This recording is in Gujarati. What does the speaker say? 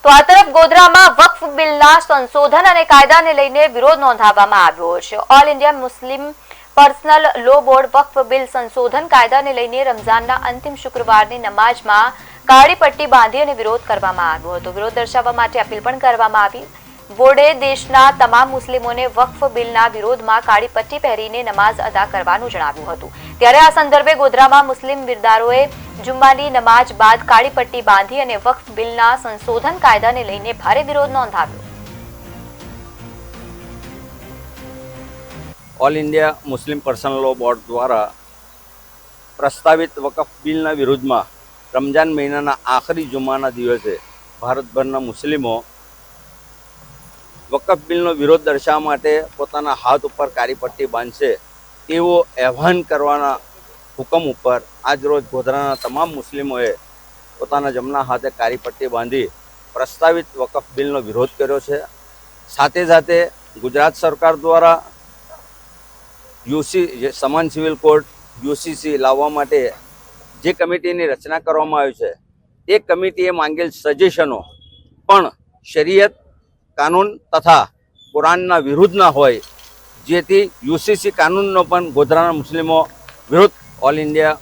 તો આ તરફ ગોધરામાં વક્ફ બિલના સંશોધન અને કાયદાને લઈને વિરોધ નોંધાવવામાં આવ્યો છે। All India Muslim Personal Law Board વક્ફ બિલ સંશોધન કાયદાને લઈને રમઝાનના અંતિમ શુક્રવારની નમાઝમાં કાળી પટ્ટી બાંધી અને વિરોધ કરવામાં આવ્યો હતો। વિરોધ દર્શાવવા માટે અપીલ પણ કરવામાં આવી। બોર્ડે દેશના તમામ મુસ્લિમોને વક્ફ બિલના વિરોધમાં કાળી પટ્ટી પહેરીને નમાઝ અદા કરવાનું જણાવ્યું હતું। ત્યારે આ સંદર્ભે ગોધરામાં મુસ્લિમ બિરદારોએ જુમ્માની નમાઝ બાદ કાળી પટ્ટી બાંધી અને વક્ફ બિલના સંશોધન કાયદાને લઈને ભારે વિરોધ નોંધાવ્યો। All India Muslim Personal Law Board દ્વારા પ્રસ્તાવિત વકફ બિલના વિરુદ્ધમાં રમજાન મહિનાના આખરી જુમ્માના દિવસે ભારતભરના મુસ્લિમો વકફ બિલનો વિરોધ દર્શાવવા માટે પોતાના હાથ ઉપર કાળી પટ્ટી બાંધશે તેવો આહ્વાન કરવાના હુકમ ઉપર આજરોજ ગોધરાના તમામ મુસ્લિમોએ પોતાના જમણા હાથે કાળી પટ્ટી બાંધી પ્રસ્તાવિત વકફ બિલનો વિરોધ કર્યો છે। સાથે સાથે ગુજરાત સરકાર દ્વારા સમાન સિવિલ કોડ યુસીસી લાવવા માટે જે કમિટીની રચના કરવામાં આવી છે તે કમિટીએ માંગેલ સજેશનો પણ શરીયત કાનૂન તથા કુરાનના વિરુદ્ધના હોય, જેથી યુસીસી કાનૂનનો પણ ગોધરાના મુસ્લિમો વિરુદ્ધ ઓલ ઇન્ડિયા